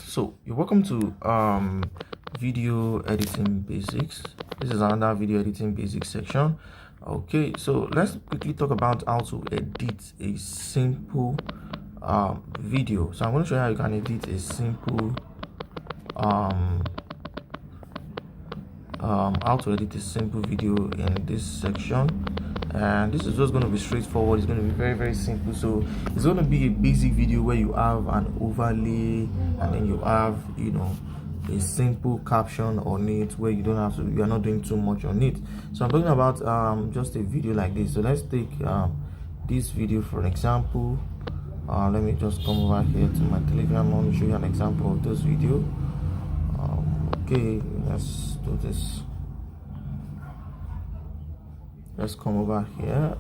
So you're welcome to video editing basics. This is another video editing basics section. Okay, so let's quickly talk about how to edit a simple video. So I'm going to show you how you can edit a simple how to edit a simple video in this section. And this is just going to be straightforward. It's going to be very simple. So it's going to be a basic video where you have an overlay and then you have, a simple caption on it where you are not doing too much on it. So I'm talking about just a video like this. So let's take this video for an example. Let me just come over here to my Telegram. I want to show you an example of this video. Okay, let's do this. Let's come over here.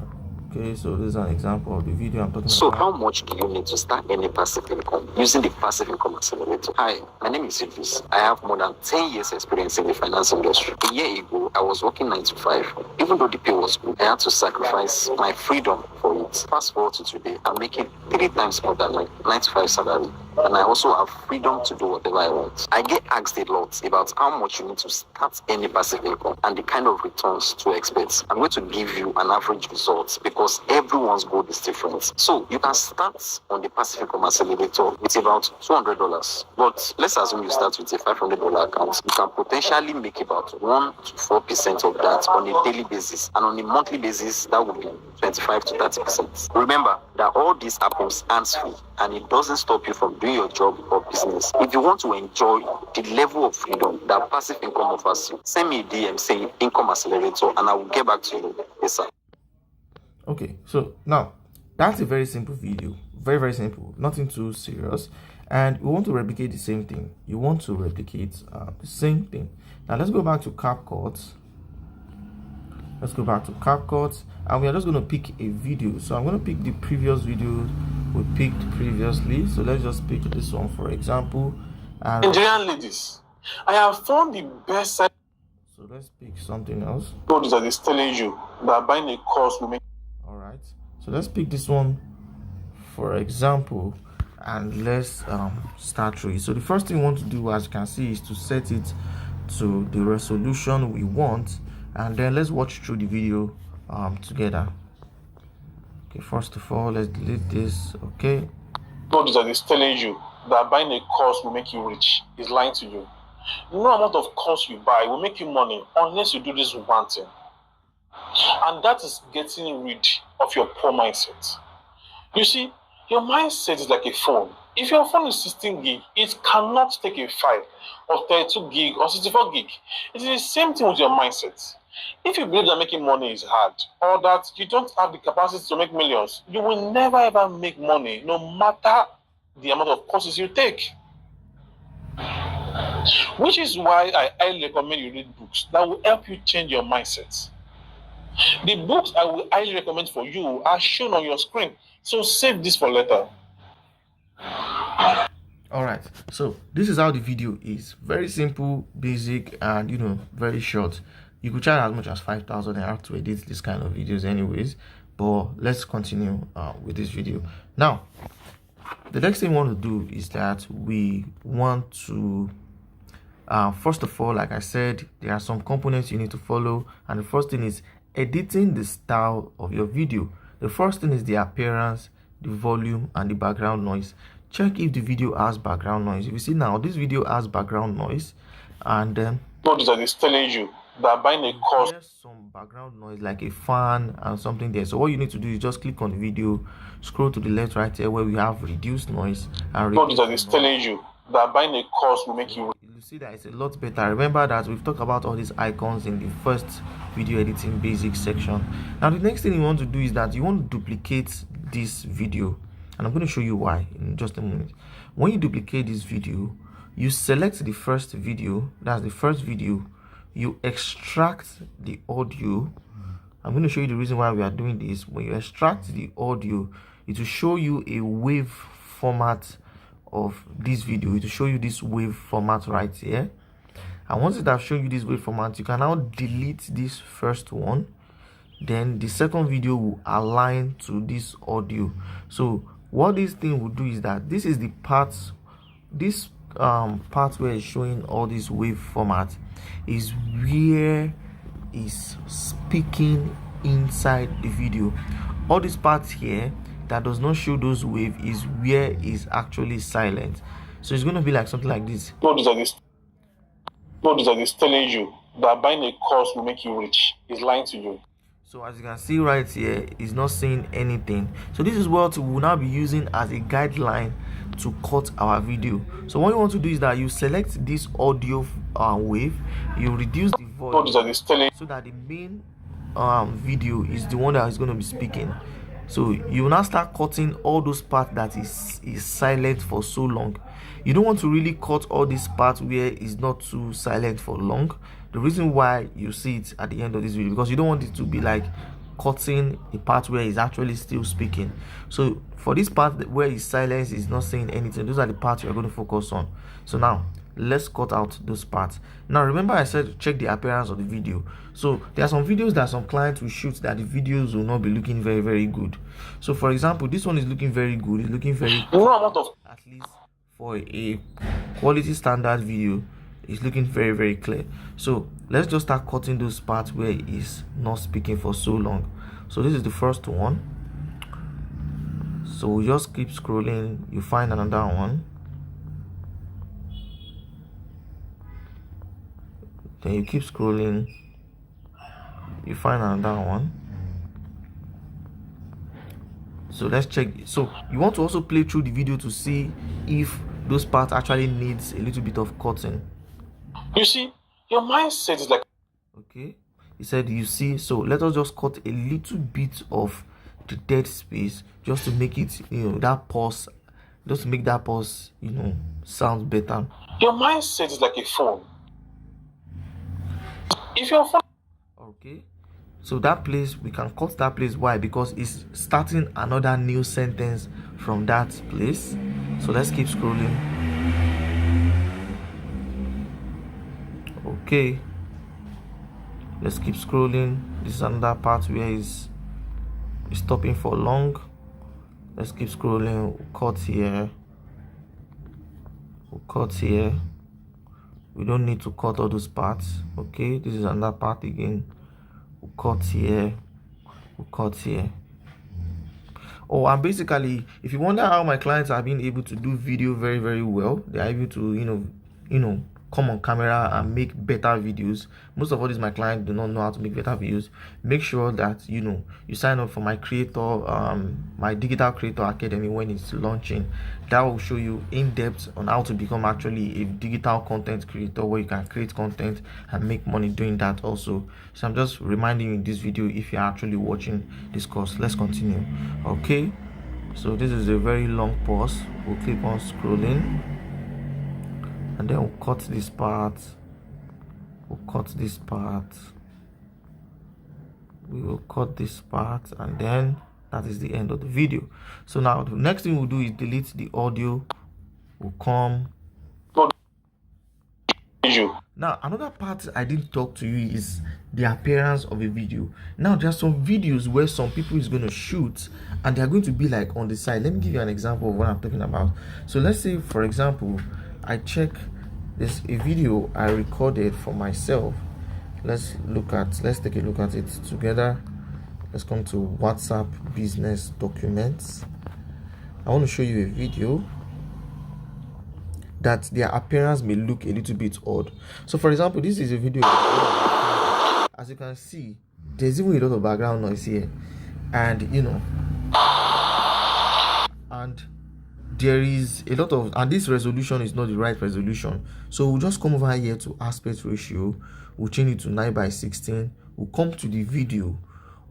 Okay, so this is an example of the video I'm talking about. So how much do you need to start any passive income using the passive income accelerator? Hi, my name is Idris. I have more than 10 years experience in the finance industry. A year ago, I was working 9 to 5. Even though the pay was good, I had to sacrifice my freedom for it. Fast forward to today, I'm making 3 times more than my 9 to 5 salary. And I also have freedom to do whatever I want. I get asked a lot about how much you need to start any passive income and the kind of returns to expect. I'm going to give you an average result because everyone's goal is different. So you can start on the passive income accelerator with about $200. But let's assume you start with a $500 account. You can potentially make about 1 to 4% of that on a daily basis. And on a monthly basis, that would be 25 to 30%. Remember that all this happens hands-free and it doesn't stop you from doing your job or business. If you want to enjoy the level of freedom that passive income offers you, send me a DM saying income accelerator and I will get back to you. Yes, sir. Okay, so now that's a very simple video. Very simple, nothing too serious. And we want to replicate the same thing. You want to replicate the same thing. Now let's go back to CapCut. And we are just going to pick a video. So I'm going to pick the previous video we picked previously. So let's just pick this one for example. And Nigerian ladies, I have found the best side. So let's pick something else. That is telling you that buying a course will make. All right, so let's pick this one for example, and let's start through it. So the first thing we want to do, as you can see, is to set it to the resolution we want, and then let's watch through the video together. Okay, first of all, let's delete this. Okay, That is telling you that buying a course will make you rich is lying to you. No amount of course you buy will make you money unless you do this one thing, and that is getting rid of your poor mindset. You see, your mindset is like a phone. If your phone is 16 gig, it cannot take a file of 32 gig or 64 gig. It is the same thing with your mindset. If you believe that making money is hard or that you don't have the capacity to make millions, you will never ever make money no matter the amount of courses you take. Which is why I highly recommend you read books that will help you change your mindset. The books I will highly recommend for you are shown on your screen, so save this for later. All right, so this is how the video is. Very simple, basic, and very short. You could charge as much as 5,000 naira to edit this kind of videos anyways, but let's continue with this video. Now the next thing we want to do is that we want to first of all, like I said, there are some components you need to follow, and the first thing is editing the style of your video. The first thing is the appearance, the volume, and the background noise. Check if the video has background noise. If you see now, this video has background noise, and then That is telling you that buying a course, there's some background noise like a fan and something there. So what you need to do is just click on the video, scroll to the left right here where we have reduced noise, and that is telling you that buying a course will make you. You see that it's a lot better. Remember that we've talked about all these icons in the first video editing basics section. Now the next thing you want to do is that you want to duplicate this video, and I'm going to show you why in just a moment. When you duplicate this video, you select the first video, that's the first video, you extract the audio. I'm going to show you the reason why we are doing this. When you extract the audio, it will show you a wave format of this video. It will show you this wave format right here, and once it has shown you this wave format, you can now delete this first one. Then the second video will align to this audio. So what this thing will do is that this is the part, this part where it's showing all this wave format is where is speaking inside the video. All these parts here that does not show those wave is where is actually silent. So it's going to be like something like this. Notice like this telling you that buying a course will make you rich. Is lying to you. So as you can see right here, it's not saying anything. So this is what we will now be using as a guideline to cut our video. So what you want to do is that you select this audio wave, you reduce the volume so that the main video is the one that is going to be speaking. So you will now start cutting all those parts that is silent for so long. You don't want to really cut all these parts where it's not too silent for long. The reason why you see it at the end of this video, because you don't want it to be like cutting a part where it's actually still speaking. So for this part where it's silence, is not saying anything, those are the parts you're going to focus on. So now let's cut out those parts. Now remember I said check the appearance of the video. So there are some videos that some clients will shoot that the videos will not be looking very, very good. So for example, this one is looking very good, it's looking very at least for a quality standard video, it's looking very, very clear. So let's just start cutting those parts where it's not speaking for so long. So this is the first one. So we just keep scrolling, you find another one, then you keep scrolling, you find another one. So let's check. So you want to also play through the video to see if those parts actually needs a little bit of cutting. You see, your mindset is like, okay, he said you see. So let us just cut a little bit of the dead space just to make it, that pause, just to make that pause, sound better. Your mindset is like a phone. If your phone, okay, so that place, we can cut that place. Why? Because it's starting another new sentence from that place. So let's keep scrolling. Okay, let's keep scrolling. This is another part where it's stopping for long. Let's keep scrolling. We'll cut here, we'll cut here. We don't need to cut all those parts. Okay, this is another part again. We'll cut here, we'll cut here. Oh, and basically, if you wonder how my clients are being able to do video very, very well, they are able to come on camera and make better videos. Most of all these my clients do not know how to make better videos. Make sure that you sign up for my my digital creator academy when it's launching. That will show you in depth on how to become actually a digital content creator, where you can create content and make money doing that also. So I'm just reminding you in this video, if you're actually watching this course. Let's continue. Okay, so this is a very long pause. We'll keep on scrolling, and then we'll cut this part, we'll cut this part, we will cut this part, and then that is the end of the video. So now the next thing we'll do is delete the audio. We'll come. Now another part I didn't talk to you is the appearance of a video. Now there are some videos where some people is going to shoot and they are going to be like on the side. Let me give you an example of what I'm talking about. So let's say, for example, I check this a video I recorded for myself. Let's take a look at it together. Let's come to WhatsApp business documents. I want to show you a video that their appearance may look a little bit odd. So for example, this is a video. As you can see, there's even a lot of background noise here, and and there is a lot of, and this resolution is not the right resolution. So we'll just come over here to aspect ratio, we'll change it to 9:16. We'll come to the video,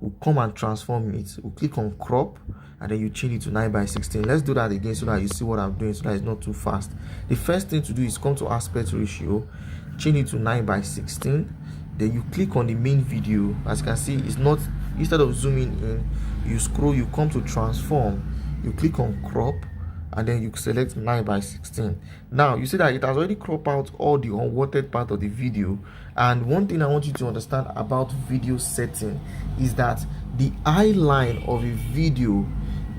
we'll come and transform it, we'll click on crop, and then you change it to 9:16. Let's do that again so that you see what I'm doing, so that it's not too fast. The first thing to do is come to aspect ratio, change it to 9:16. Then you click on the main video. As you can see, it's not, instead of zooming in, you scroll, you come to transform, you click on crop, and then you select 9:16. Now you see that it has already cropped out all the unwanted part of the video. And one thing I want you to understand about video setting is that the eye line of a video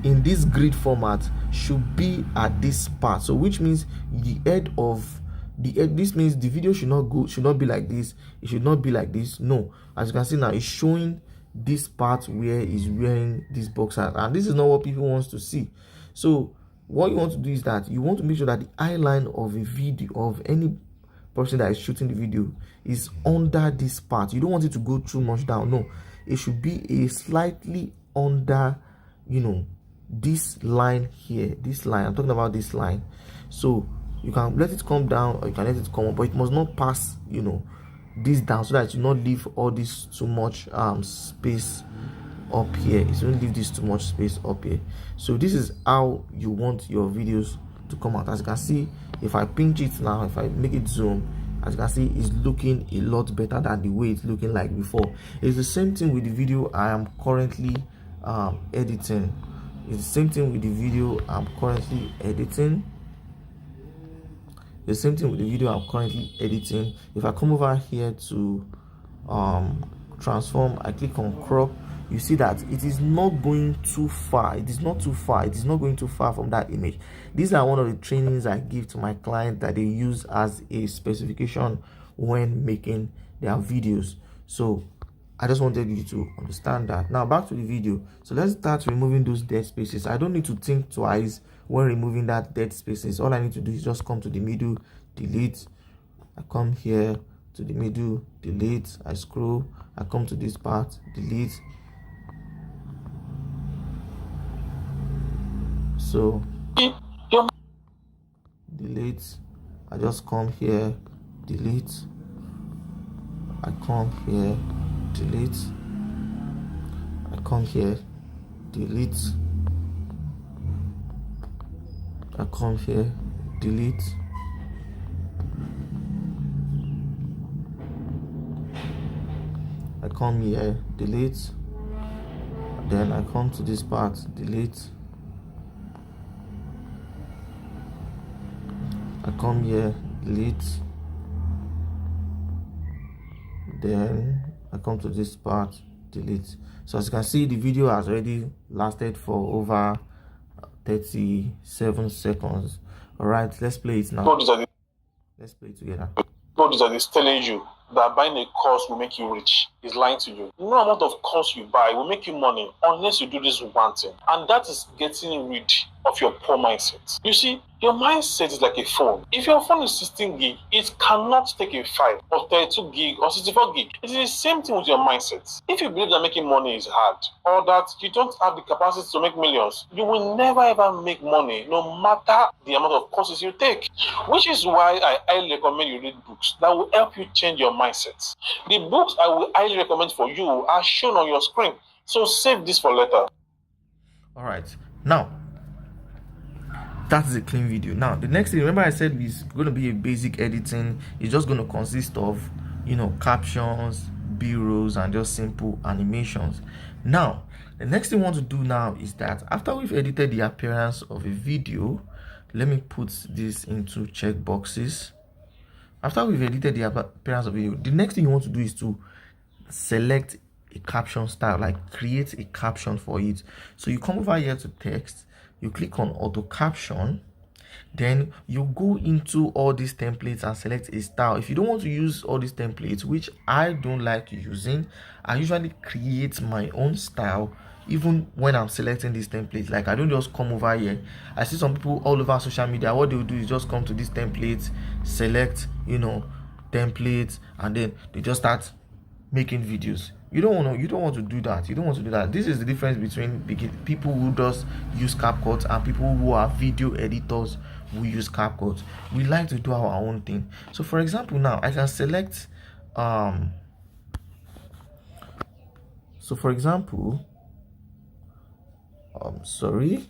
in this grid format should be at this part. So which means the head of the head, this means the video should not be like this. It should not be like this. No, as you can see now, it's showing this part where he's wearing this boxer, and this is not what people wants to see. So what you want to do is that you want to make sure that the eye line of a video of any person that is shooting the video is under this part. You don't want it to go too much down. No, it should be a slightly under, you know, this line here, this line. I'm talking about this line. So you can let it come down or you can let it come up, but it must not pass, you know, this down, so that you not leave all this too much space up here. It shouldn't leave this too much space up here. So this is how you want your videos to come out. As you can see, if I pinch it now, if I make it zoom, as you can see, it's looking a lot better than the way it's looking like before. It's the same thing with the video I am currently editing. It's the same thing with the video I'm currently editing. The same thing with the video I'm currently editing. If I come over here to transform, I click on crop, you see that it is not going too far. It is not too far. It is not going too far from that image. These are one of the trainings I give to my client that they use as a specification when making their videos. So I just wanted you to understand that. Now back to the video. So let's start removing those dead spaces. I don't need to think twice when removing that dead spaces. All I need to do is just come to the middle, delete. I come here to the middle, delete. I scroll, I come to this part, delete. So delete. I just come here, delete. I come here, delete. I come here, delete. I come here, delete. I come here, delete. Then I come to this part, delete. I come here, delete. Then I come to this part, delete. So as you can see, the video has already lasted for over 37 seconds. All right, let's play it now. Let's play it together. God is telling you that buying a course will make you rich. Is lying to you. No amount of course you buy will make you money unless you do this one thing, and that is getting rid of your poor mindset. You see, your mindset is like a phone. If your phone is 16 gig, it cannot take a 5 or 32 gig or 64 gig. It is the same thing with your mindset. If you believe that making money is hard or that you don't have the capacity to make millions, you will never ever make money no matter the amount of courses you take. Which is why I highly recommend you read books that will help you change your mindset. The books I will highly recommend for you are shown on your screen. So save this for later. All right. Now, that is a clean video. Now the next thing, remember I said is going to be a basic editing. It's just going to consist of, you know, captions, b-rolls, and just simple animations. Now the next thing we want to do now is that after we've edited the appearance of a video, let me put this into checkboxes. After we've edited the appearance of video, the next thing you want to do is to select a caption style, like create a caption for it. So you come over here to text, you click on auto caption, then you go into all these templates and select a style. If you don't want to use all these templates, which I don't like using, I usually create my own style even when I'm selecting these templates. Like I don't just come over here. I see some people all over social media, what they'll do is just come to these templates, select, you know, templates, and then they just start making videos. You don't want to do that. You don't want to do that. This is the difference between people who just use CapCut and people who are video editors who use CapCut. We like to do our own thing. So for example, now I can select so for example, sorry,